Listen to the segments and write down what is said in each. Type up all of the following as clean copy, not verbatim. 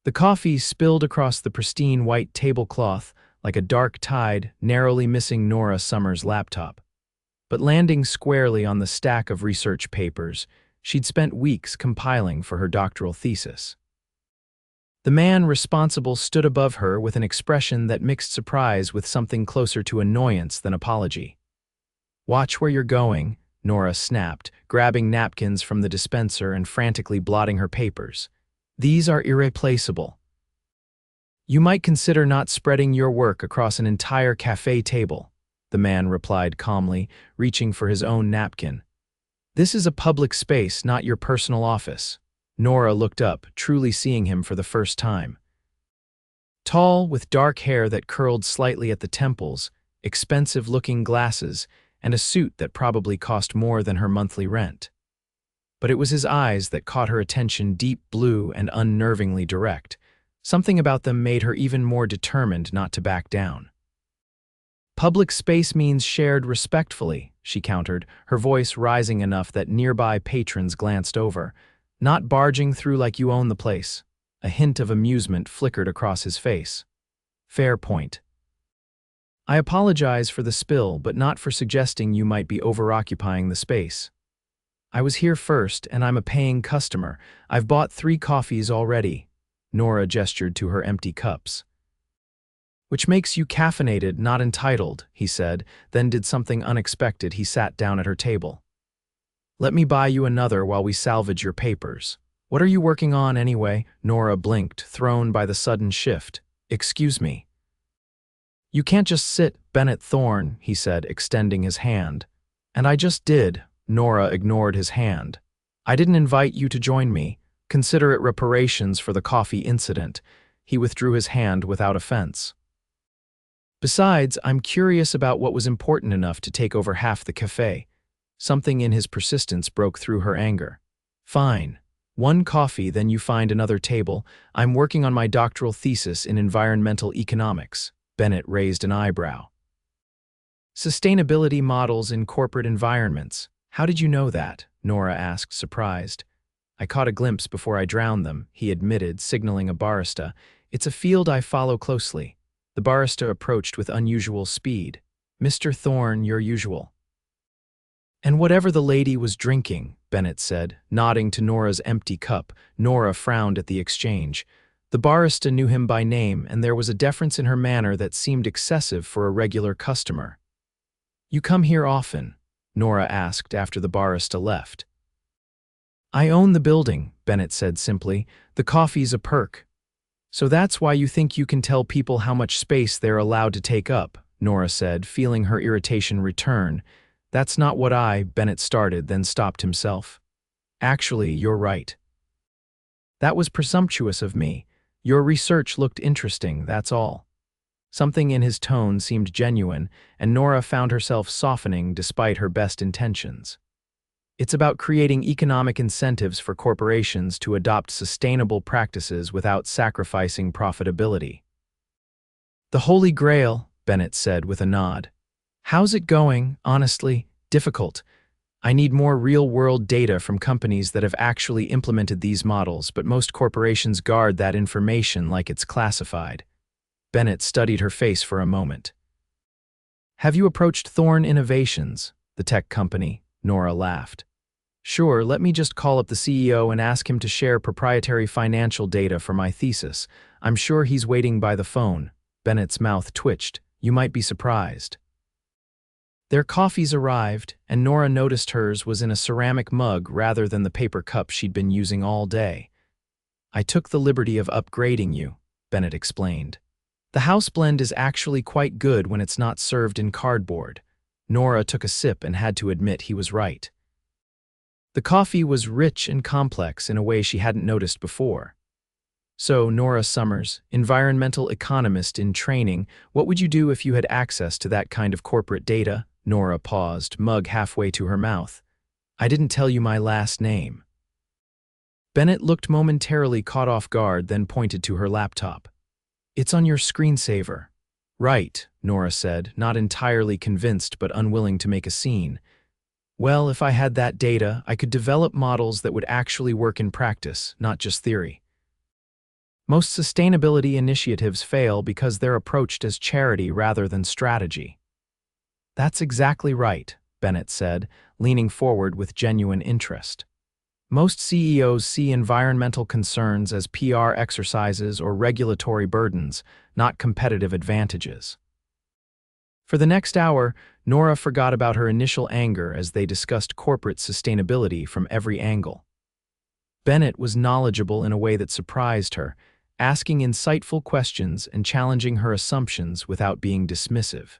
The coffee spilled across the pristine white tablecloth like a dark tide, narrowly missing Nora Summers' laptop. But landing squarely on the stack of research papers she'd spent weeks compiling for her doctoral thesis. The man responsible stood above her with an expression that mixed surprise with something closer to annoyance than apology. "Watch where you're going," Nora snapped, grabbing napkins from the dispenser and frantically blotting her papers. "These are irreplaceable. You might consider not spreading your work across an entire cafe table," the man replied calmly, reaching for his own napkin. "This is a public space, not your personal office." Nora looked up, truly seeing him for the first time. Tall, with dark hair that curled slightly at the temples, expensive-looking glasses, and a suit that probably cost more than her monthly rent. But it was his eyes that caught her attention, deep blue and unnervingly direct. Something about them made her even more determined not to back down. "Public space means shared respectfully," she countered, her voice rising enough that nearby patrons glanced over. "Not barging through like you own the place." A hint of amusement flickered across his face. "Fair point. I apologize for the spill, but not for suggesting you might be over-occupying the space. I was here first, and I'm a paying customer. I've bought 3 coffees already." Nora gestured to her empty cups. "Which makes you caffeinated, not entitled," he said, then did something unexpected. He sat down at her table. "Let me buy you another while we salvage your papers." "What are you working on anyway?" Nora blinked, thrown by the sudden shift. "Excuse me." "You can't just sit, Bennett Thorne," he said, extending his hand. "And I just did." Nora ignored his hand. "I didn't invite you to join me. Consider it reparations for the coffee incident." He withdrew his hand without offense. "Besides, I'm curious about what was important enough to take over half the cafe." Something in his persistence broke through her anger. "Fine. 1 coffee, then you find another table. I'm working on my doctoral thesis in environmental economics." Bennett raised an eyebrow. "Sustainability models in corporate environments. How did you know that?" Nora asked, surprised. "I caught a glimpse before I drowned them," he admitted, signaling a barista. "It's a field I follow closely." The barista approached with unusual speed. "Mr. Thorne, your usual." "And whatever the lady was drinking," Bennett said, nodding to Nora's empty cup. Nora frowned at the exchange. The barista knew him by name, and there was a deference in her manner that seemed excessive for a regular customer. "You come here often?" Nora asked after the barista left. "I own the building," Bennett said simply. "The coffee's a perk." "So that's why you think you can tell people how much space they're allowed to take up," Nora said, feeling her irritation return. "That's not what Bennett started, then stopped himself. "Actually, you're right. That was presumptuous of me. Your research looked interesting, that's all." Something in his tone seemed genuine, and Nora found herself softening despite her best intentions. "It's about creating economic incentives for corporations to adopt sustainable practices without sacrificing profitability." "The Holy Grail," Bennett said with a nod. "How's it going? Honestly, difficult. I need more real-world data from companies that have actually implemented these models, but most corporations guard that information like it's classified." Bennett studied her face for a moment. "Have you approached Thorne Innovations, the tech company?" Nora laughed. "Sure, let me just call up the CEO and ask him to share proprietary financial data for my thesis. I'm sure he's waiting by the phone." Bennett's mouth twitched. "You might be surprised." Their coffees arrived, and Nora noticed hers was in a ceramic mug rather than the paper cup she'd been using all day. "I took the liberty of upgrading you," Bennett explained. "The house blend is actually quite good when it's not served in cardboard." Nora took a sip and had to admit he was right. The coffee was rich and complex in a way she hadn't noticed before. "So, Nora Summers, environmental economist in training, what would you do if you had access to that kind of corporate data?" Nora paused, mug halfway to her mouth. "I didn't tell you my last name." Bennett looked momentarily caught off guard, then pointed to her laptop. "It's on your screensaver." "Right," Nora said, not entirely convinced but unwilling to make a scene. "Well, if I had that data, I could develop models that would actually work in practice, not just theory." Most sustainability initiatives fail because they're approached as charity rather than strategy. That's exactly right, Bennett said, leaning forward with genuine interest. Most CEOs see environmental concerns as PR exercises or regulatory burdens, not competitive advantages. For the next hour, Nora forgot about her initial anger as they discussed corporate sustainability from every angle. Bennett was knowledgeable in a way that surprised her, asking insightful questions and challenging her assumptions without being dismissive.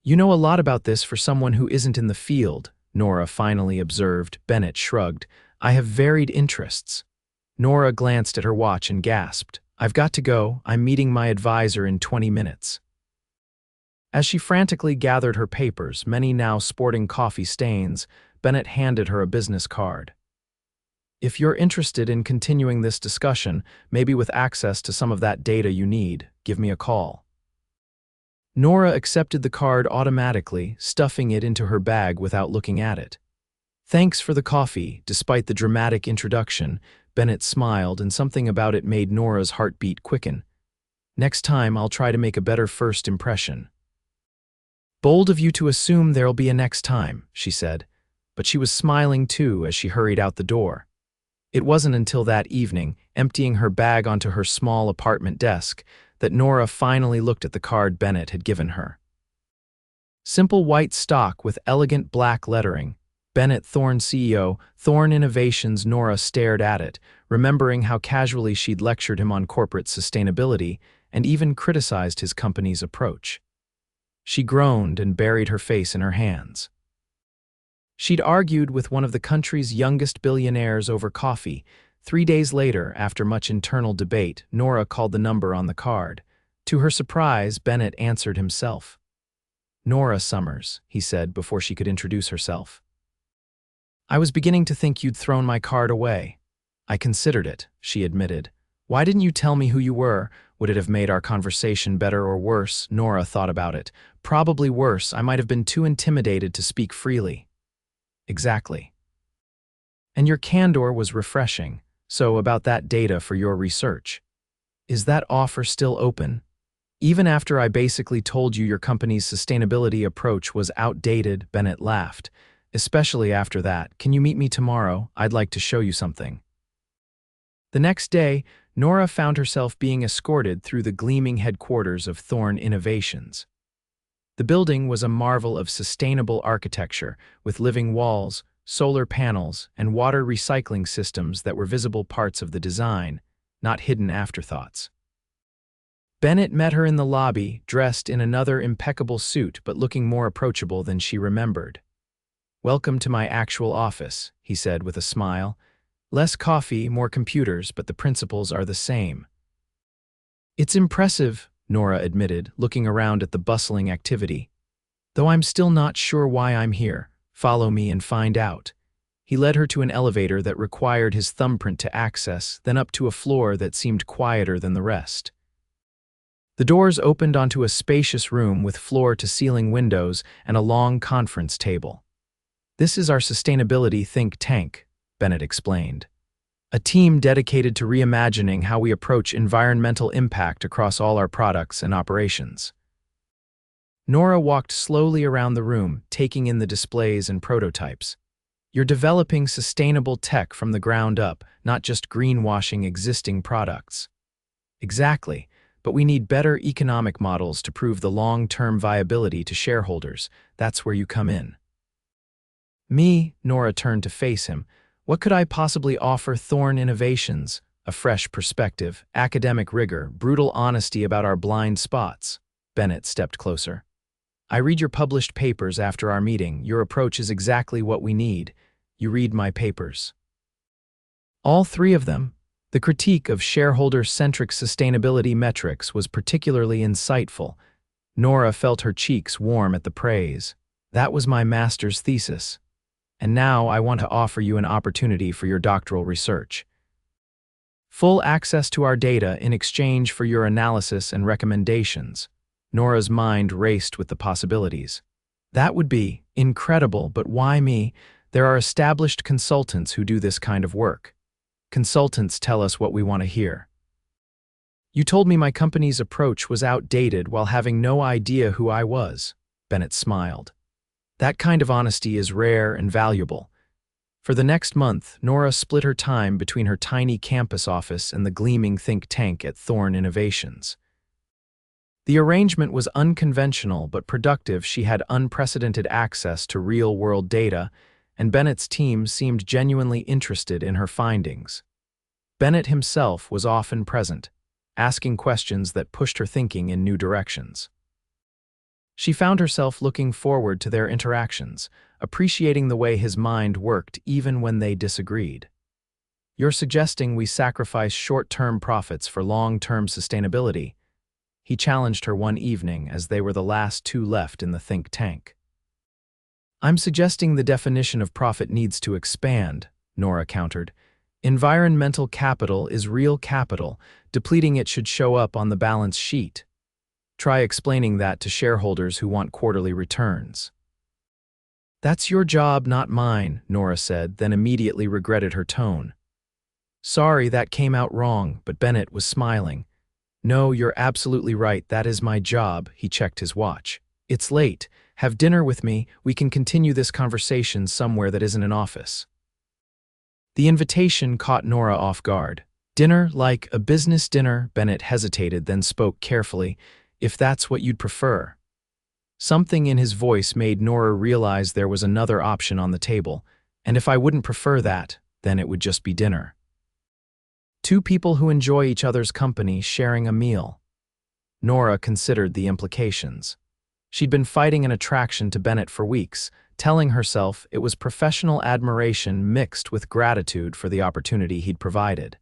"You know a lot about this for someone who isn't in the field," Nora finally observed. Bennett shrugged. "I have varied interests." Nora glanced at her watch and gasped. "I've got to go. I'm meeting my advisor in 20 minutes. As she frantically gathered her papers, many now sporting coffee stains, Bennett handed her a business card. "If you're interested in continuing this discussion, maybe with access to some of that data you need, give me a call." Nora accepted the card automatically, stuffing it into her bag without looking at it. "Thanks for the coffee." Despite the dramatic introduction, Bennett smiled, and something about it made Nora's heartbeat quicken. "Next time, I'll try to make a better first impression." "Bold of you to assume there'll be a next time," she said, but she was smiling too as she hurried out the door. It wasn't until that evening, emptying her bag onto her small apartment desk, that Nora finally looked at the card Bennett had given her. Simple white stock with elegant black lettering. Bennett Thorne, CEO, Thorne Innovations. Nora stared at it, remembering how casually she'd lectured him on corporate sustainability and even criticized his company's approach. She groaned and buried her face in her hands. She'd argued with one of the country's youngest billionaires over coffee. 3 days later, after much internal debate, Nora called the number on the card. To her surprise, Bennett answered himself. "Nora Summers," he said before she could introduce herself. "I was beginning to think you'd thrown my card away." "I considered it," she admitted. "Why didn't you tell me who you were? Would it have made our conversation better or worse?" Nora thought about it. "Probably worse. I might have been too intimidated to speak freely." "Exactly. And your candor was refreshing. So about that data for your research. Is that offer still open? Even after I basically told you your company's sustainability approach was outdated," Bennett laughed. "Especially after that. Can you meet me tomorrow? I'd like to show you something." The next day, Nora found herself being escorted through the gleaming headquarters of Thorne Innovations. The building was a marvel of sustainable architecture, with living walls, solar panels, and water recycling systems that were visible parts of the design, not hidden afterthoughts. Bennett met her in the lobby, dressed in another impeccable suit but looking more approachable than she remembered. "Welcome to my actual office," he said with a smile. "Less coffee, more computers, but the principles are the same." "It's impressive," Nora admitted, looking around at the bustling activity. "Though I'm still not sure why I'm here. Follow me and find out." He led her to an elevator that required his thumbprint to access, then up to a floor that seemed quieter than the rest. The doors opened onto a spacious room with floor-to-ceiling windows and a long conference table. "This is our sustainability think tank," Bennett explained. "A team dedicated to reimagining how we approach environmental impact across all our products and operations." Nora walked slowly around the room, taking in the displays and prototypes. "You're developing sustainable tech from the ground up, not just greenwashing existing products." "Exactly, but we need better economic models to prove the long-term viability to shareholders. That's where you come in." "Me?" Nora turned to face him. "What could I possibly offer Thorne Innovations? A fresh perspective, academic rigor, brutal honesty about our blind spots." Bennett stepped closer. "I read your published papers after our meeting. Your approach is exactly what we need. You read my papers." "All 3 of them." The critique of shareholder-centric sustainability metrics was particularly insightful. Nora felt her cheeks warm at the praise. "That was my master's thesis. And now I want to offer you an opportunity for your doctoral research. Full access to our data in exchange for your analysis and recommendations." Nora's mind raced with the possibilities. "That would be incredible, but why me? There are established consultants who do this kind of work." "Consultants tell us what we want to hear." You told me my company's approach was outdated while having no idea who I was. Bennett smiled. That kind of honesty is rare and valuable. For the next month, Nora split her time between her tiny campus office and the gleaming think tank at Thorne Innovations. The arrangement was unconventional but productive. She had unprecedented access to real-world data, and Bennett's team seemed genuinely interested in her findings. Bennett himself was often present, asking questions that pushed her thinking in new directions. She found herself looking forward to their interactions, appreciating the way his mind worked even when they disagreed. "You're suggesting we sacrifice short-term profits for long-term sustainability?" He challenged her one evening as they were the last two left in the think tank. "I'm suggesting the definition of profit needs to expand," Nora countered. "Environmental capital is real capital. Depleting it should show up on the balance sheet. Try explaining that to shareholders who want quarterly returns." "That's your job, not mine," Nora said, then immediately regretted her tone. "Sorry, that came out wrong," but Bennett was smiling. "No, you're absolutely right, that is my job." He checked his watch. "It's late. Have dinner with me. We can continue this conversation somewhere that isn't an office." The invitation caught Nora off guard. "Dinner, like a business dinner?" Bennett hesitated, then spoke carefully. "If that's what you'd prefer." Something in his voice made Nora realize there was another option on the table, and if I wouldn't prefer that, then it would just be dinner. Two people who enjoy each other's company sharing a meal. Nora considered the implications. She'd been fighting an attraction to Bennett for weeks, telling herself it was professional admiration mixed with gratitude for the opportunity he'd provided.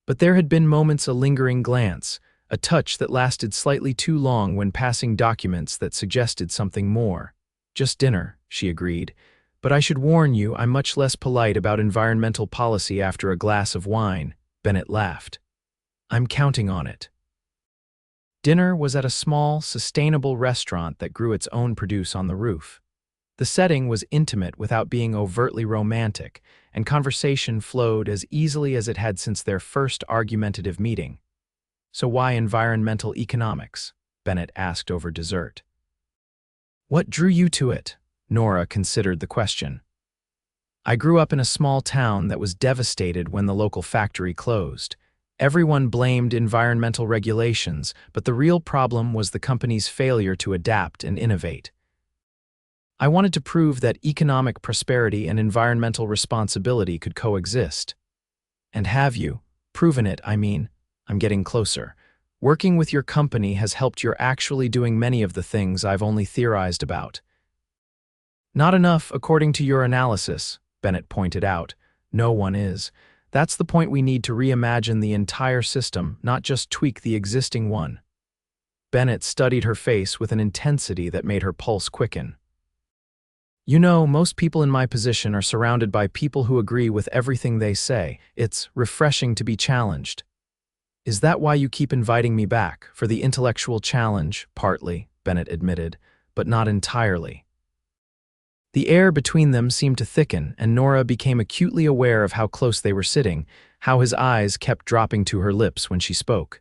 But there had been moments, a lingering glance, a touch that lasted slightly too long when passing documents that suggested something more. "Just dinner," she agreed. "But I should warn you, I'm much less polite about environmental policy after a glass of wine." Bennett laughed. "I'm counting on it." Dinner was at a small, sustainable restaurant that grew its own produce on the roof. The setting was intimate without being overtly romantic, and conversation flowed as easily as it had since their first argumentative meeting. "So why environmental economics?" Bennett asked over dessert. "What drew you to it?" Nora considered the question. "I grew up in a small town that was devastated when the local factory closed. Everyone blamed environmental regulations, but the real problem was the company's failure to adapt and innovate. I wanted to prove that economic prosperity and environmental responsibility could coexist." "And have you proven it? I mean, I'm getting closer. Working with your company has helped you're actually doing many of the things I've only theorized about." "Not enough, according to your analysis," Bennett pointed out. "No one is. That's the point. We need to reimagine the entire system, not just tweak the existing one." Bennett studied her face with an intensity that made her pulse quicken. "You know, most people in my position are surrounded by people who agree with everything they say. It's refreshing to be challenged." "Is that why you keep inviting me back? For the intellectual challenge?" "Partly," Bennett admitted, "but not entirely." The air between them seemed to thicken, and Nora became acutely aware of how close they were sitting, how his eyes kept dropping to her lips when she spoke.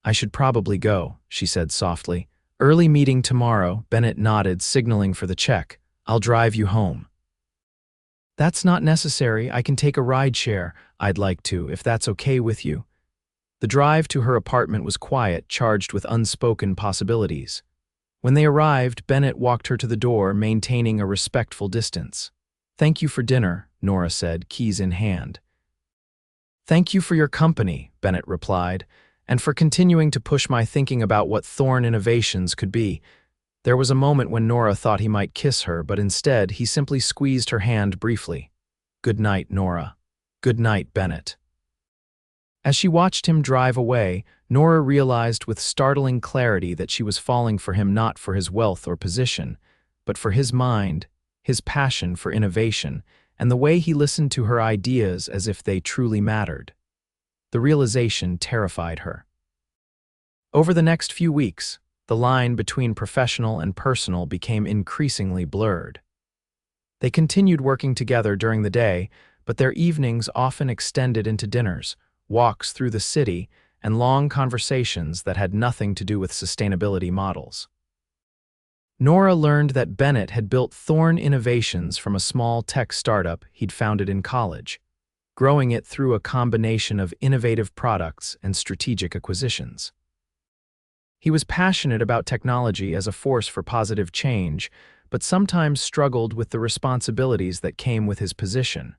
"I should probably go," she said softly. "Early meeting tomorrow." Bennett nodded, signaling for the check. "I'll drive you home." "That's not necessary. I can take a ride share." "I'd like to, if that's okay with you." The drive to her apartment was quiet, charged with unspoken possibilities. When they arrived, Bennett walked her to the door, maintaining a respectful distance. "Thank you for dinner," Nora said, keys in hand. "Thank you for your company," Bennett replied, "and for continuing to push my thinking about what Thorne Innovations could be." There was a moment when Nora thought he might kiss her, but instead he simply squeezed her hand briefly. "Good night, Nora." "Good night, Bennett." As she watched him drive away, Nora realized with startling clarity that she was falling for him not for his wealth or position, but for his mind, his passion for innovation, and the way he listened to her ideas as if they truly mattered. The realization terrified her. Over the next few weeks, the line between professional and personal became increasingly blurred. They continued working together during the day, but their evenings often extended into dinners, walks through the city, and long conversations that had nothing to do with sustainability models. Nora learned that Bennett had built Thorne Innovations from a small tech startup he'd founded in college, growing it through a combination of innovative products and strategic acquisitions. He was passionate about technology as a force for positive change, but sometimes struggled with the responsibilities that came with his position.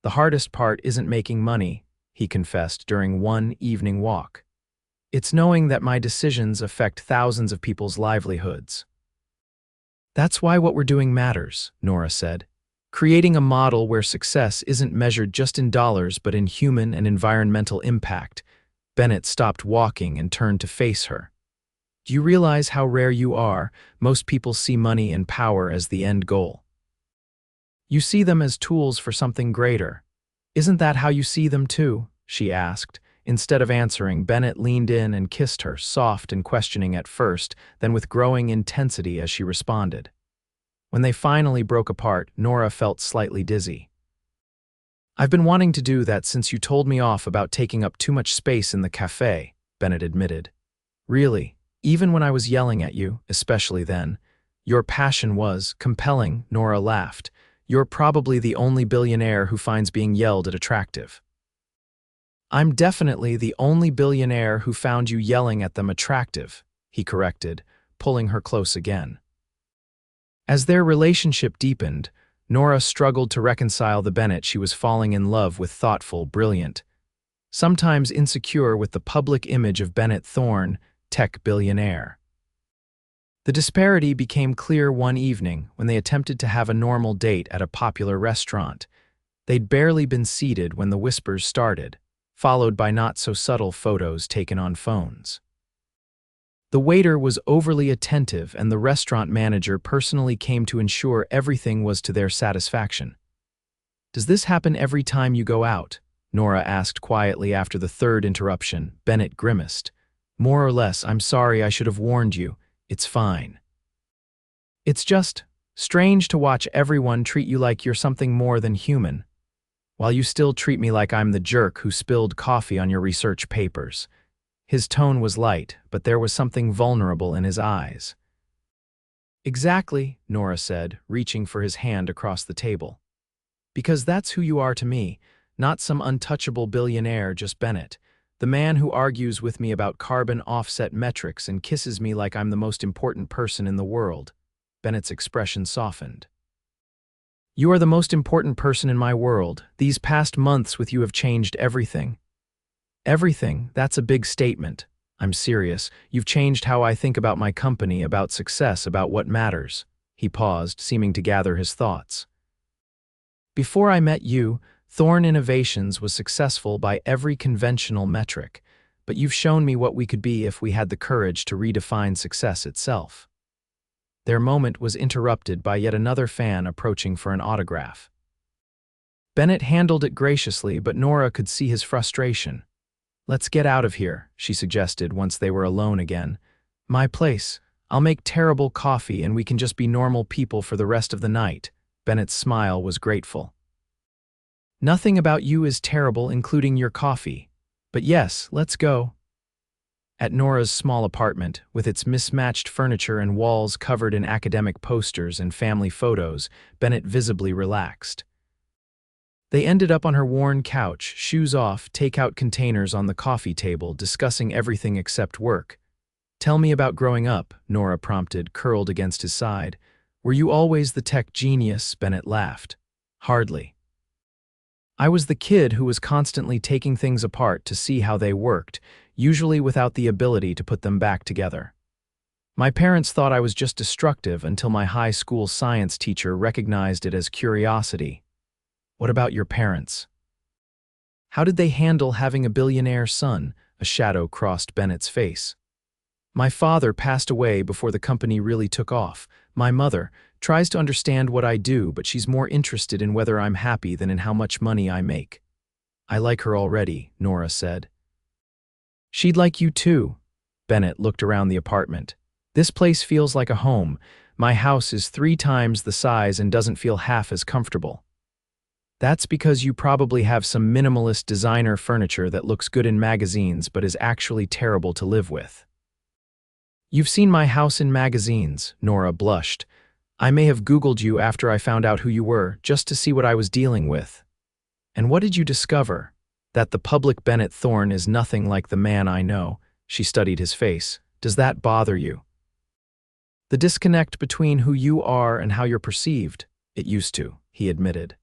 "The hardest part isn't making money," he confessed during one evening walk. "It's knowing that my decisions affect thousands of people's livelihoods." "That's why what we're doing matters," Nora said. "Creating a model where success isn't measured just in dollars but in human and environmental impact." Bennett stopped walking and turned to face her. "Do you realize how rare you are? Most people see money and power as the end goal. You see them as tools for something greater. Isn't that how you see them too?" she asked. Instead of answering, Bennett leaned in and kissed her, soft and questioning at first, then with growing intensity as she responded. When they finally broke apart, Nora felt slightly dizzy. "I've been wanting to do that since you told me off about taking up too much space in the café," Bennett admitted. "Really, even when I was yelling at you, especially then, your passion was compelling," Nora laughed. "You're probably the only billionaire who finds being yelled at attractive." "I'm definitely the only billionaire who found you yelling at them attractive," he corrected, pulling her close again. As their relationship deepened, Nora struggled to reconcile the Bennett she was falling in love with, thoughtful, brilliant, sometimes insecure with the public image of Bennett Thorne, tech billionaire. The disparity became clear one evening when they attempted to have a normal date at a popular restaurant. They'd barely been seated when the whispers started, followed by not-so-subtle photos taken on phones. The waiter was overly attentive and the restaurant manager personally came to ensure everything was to their satisfaction. "Does this happen every time you go out?" Nora asked quietly after the third interruption. Bennett grimaced. "More or less. I'm sorry, I should have warned you. It's fine. It's just strange to watch everyone treat you like you're something more than human, while you still treat me like I'm the jerk who spilled coffee on your research papers." His tone was light, but there was something vulnerable in his eyes. "Exactly," Nora said, reaching for his hand across the table. "Because that's who you are to me, not some untouchable billionaire, just Bennett, the man who argues with me about carbon offset metrics and kisses me like I'm the most important person in the world." Bennett's expression softened. "You are the most important person in my world. These past months with you have changed everything." "Everything? That's a big statement. I'm serious. You've changed how I think about my company, about success, about what matters." He paused, seeming to gather his thoughts. "Before I met you, Thorne Innovations was successful by every conventional metric, but you've shown me what we could be if we had the courage to redefine success itself." Their moment was interrupted by yet another fan approaching for an autograph. Bennett handled it graciously, but Nora could see his frustration. "Let's get out of here," she suggested once they were alone again. "My place. I'll make terrible coffee and we can just be normal people for the rest of the night." Bennett's smile was grateful. "Nothing about you is terrible, including your coffee. But yes, let's go." At Nora's small apartment, with its mismatched furniture and walls covered in academic posters and family photos, Bennett visibly relaxed. They ended up on her worn couch, shoes off, takeout containers on the coffee table, discussing everything except work. "Tell me about growing up," Nora prompted, curled against his side. "Were you always the tech genius?" Bennett laughed. "Hardly. I was the kid who was constantly taking things apart to see how they worked, usually without the ability to put them back together. My parents thought I was just destructive until my high school science teacher recognized it as curiosity." "What about your parents? How did they handle having a billionaire son?" A shadow crossed Bennett's face. "My father passed away before the company really took off. My mother tries to understand what I do, but she's more interested in whether I'm happy than in how much money I make." "I like her already," Nora said. "She'd like you too." Bennett looked around the apartment. "This place feels like a home. My house is 3 times the size and doesn't feel half as comfortable." That's because you probably have some minimalist designer furniture that looks good in magazines but is actually terrible to live with. You've seen my house in magazines, Nora blushed. I may have Googled you after I found out who you were, just to see what I was dealing with. And what did you discover? That the public Bennett Thorne is nothing like the man I know. She studied his face. Does that bother you? The disconnect between who you are and how you're perceived. It used to, he admitted.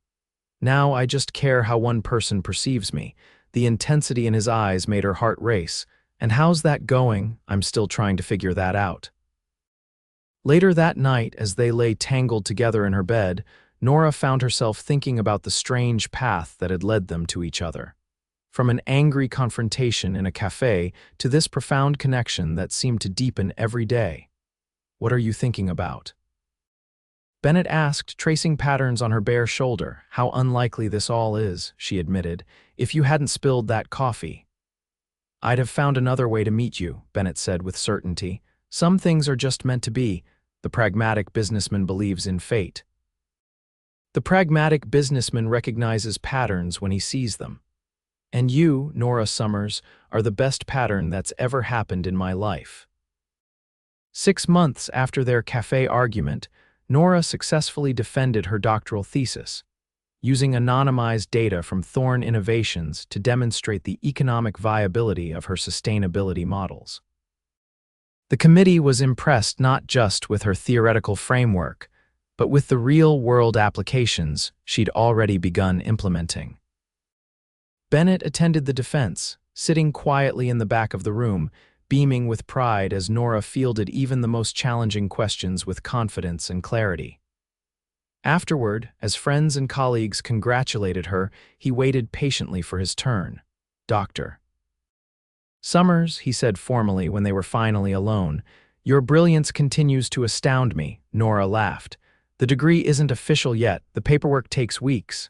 Now I just care how one person perceives me. The intensity in his eyes made her heart race. And how's that going? I'm still trying to figure that out. Later that night, as they lay tangled together in her bed, Nora found herself thinking about the strange path that had led them to each other. From an angry confrontation in a cafe to this profound connection that seemed to deepen every day. What are you thinking about? Bennett asked, tracing patterns on her bare shoulder. How unlikely this all is, she admitted, if you hadn't spilled that coffee. I'd have found another way to meet you, Bennett said with certainty. Some things are just meant to be. The pragmatic businessman believes in fate. The pragmatic businessman recognizes patterns when he sees them. And you, Nora Summers, are the best pattern that's ever happened in my life. 6 months after their cafe argument, Nora successfully defended her doctoral thesis, using anonymized data from Thorne Innovations to demonstrate the economic viability of her sustainability models. The committee was impressed not just with her theoretical framework, but with the real-world applications she'd already begun implementing. Bennett attended the defense, sitting quietly in the back of the room, beaming with pride as Nora fielded even the most challenging questions with confidence and clarity. Afterward, as friends and colleagues congratulated her, he waited patiently for his turn. Dr. Summers, he said formally when they were finally alone, your brilliance continues to astound me, Nora laughed. The degree isn't official yet, the paperwork takes weeks.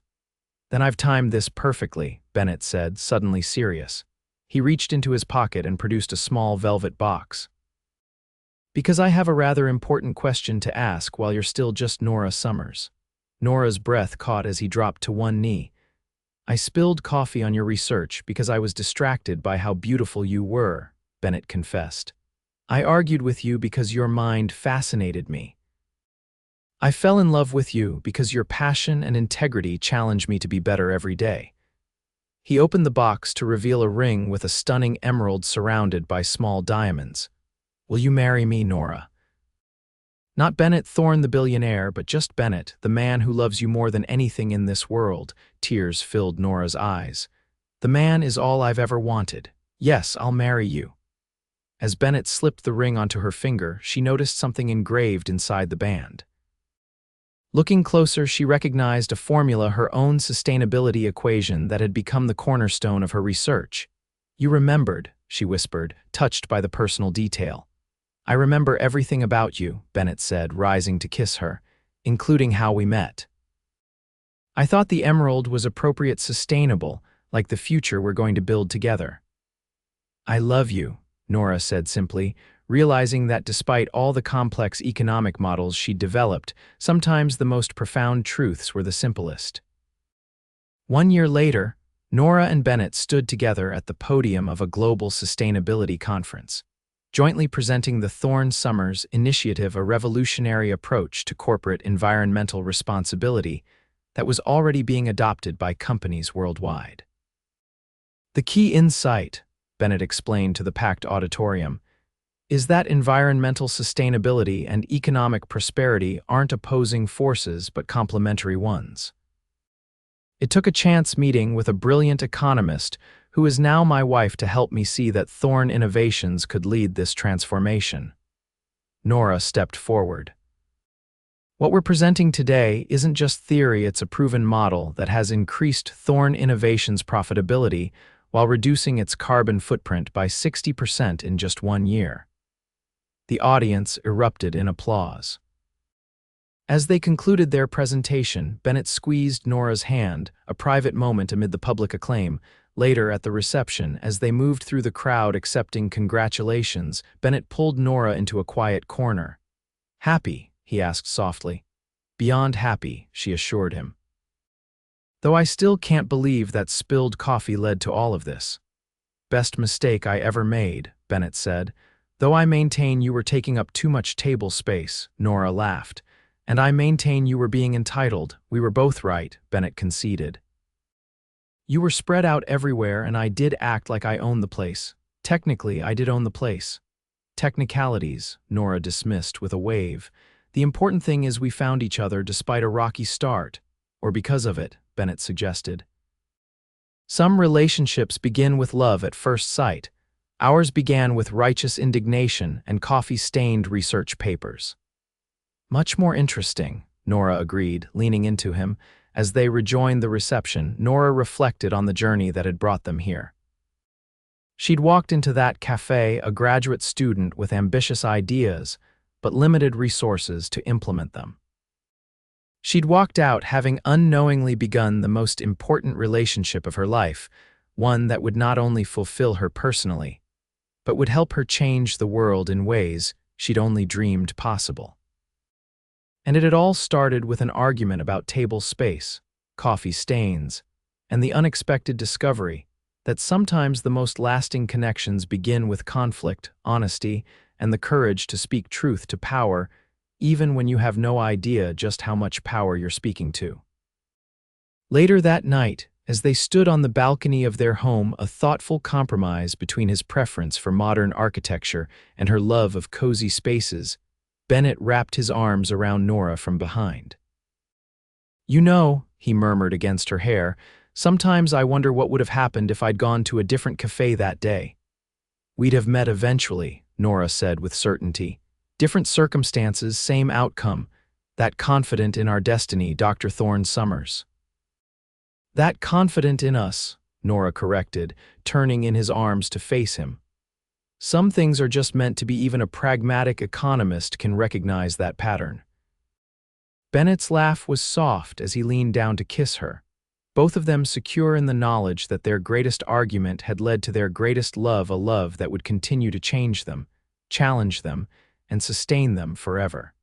Then I've timed this perfectly, Bennett said, suddenly serious. He reached into his pocket and produced a small velvet box. Because I have a rather important question to ask while you're still just Nora Summers. Nora's breath caught as he dropped to one knee. I spilled coffee on your research because I was distracted by how beautiful you were, Bennett confessed. I argued with you because your mind fascinated me. I fell in love with you because your passion and integrity challenge me to be better every day. He opened the box to reveal a ring with a stunning emerald surrounded by small diamonds. Will you marry me, Nora? Not Bennett Thorne the billionaire, but just Bennett, the man who loves you more than anything in this world. Tears filled Nora's eyes. The man is all I've ever wanted. Yes, I'll marry you. As Bennett slipped the ring onto her finger, she noticed something engraved inside the band. Looking closer, she recognized a formula, her own sustainability equation that had become the cornerstone of her research. You remembered, she whispered, touched by the personal detail. I remember everything about you, Bennett said, rising to kiss her, including how we met. I thought the emerald was appropriate, sustainable, like the future we're going to build together. I love you, Nora said simply, realizing that despite all the complex economic models she'd developed, sometimes the most profound truths were the simplest. 1 year later, Nora and Bennett stood together at the podium of a global sustainability conference, jointly presenting the Thorne Summers Initiative, a revolutionary approach to corporate environmental responsibility that was already being adopted by companies worldwide. The key insight, Bennett explained to the packed auditorium, is that environmental sustainability and economic prosperity aren't opposing forces but complementary ones. It took a chance meeting with a brilliant economist who is now my wife to help me see that Thorne Innovations could lead this transformation. Nora stepped forward. What we're presenting today isn't just theory, it's a proven model that has increased Thorne Innovations' profitability while reducing its carbon footprint by 60% in just 1 year. The audience erupted in applause. As they concluded their presentation, Bennett squeezed Nora's hand, a private moment amid the public acclaim. Later at the reception, as they moved through the crowd accepting congratulations, Bennett pulled Nora into a quiet corner. Happy? He asked softly. Beyond happy, she assured him. Though I still can't believe that spilled coffee led to all of this. Best mistake I ever made, Bennett said. Though I maintain you were taking up too much table space, Nora laughed. And I maintain you were being entitled. We were both right, Bennett conceded. You were spread out everywhere and I did act like I owned the place. Technically, I did own the place. Technicalities, Nora dismissed with a wave. The important thing is we found each other despite a rocky start. Or because of it, Bennett suggested. Some relationships begin with love at first sight. Ours began with righteous indignation and coffee-stained research papers. Much more interesting, Nora agreed, leaning into him. As they rejoined the reception, Nora reflected on the journey that had brought them here. She'd walked into that cafe a graduate student with ambitious ideas, but limited resources to implement them. She'd walked out having unknowingly begun the most important relationship of her life, one that would not only fulfill her personally, but would help her change the world in ways she'd only dreamed possible. And it had all started with an argument about table space, coffee stains, and the unexpected discovery that sometimes the most lasting connections begin with conflict, honesty, and the courage to speak truth to power, even when you have no idea just how much power you're speaking to. Later that night, as they stood on the balcony of their home, a thoughtful compromise between his preference for modern architecture and her love of cozy spaces, Bennett wrapped his arms around Nora from behind. You know, he murmured against her hair, sometimes I wonder what would have happened if I'd gone to a different cafe that day. We'd have met eventually, Nora said with certainty. Different circumstances, same outcome. That confident in our destiny, Dr. Thorne Summers. That confident in us, Nora corrected, turning in his arms to face him. Some things are just meant to be. Even a pragmatic economist can recognize that pattern. Bennett's laugh was soft as he leaned down to kiss her, both of them secure in the knowledge that their greatest argument had led to their greatest love, a love that would continue to change them, challenge them, and sustain them forever.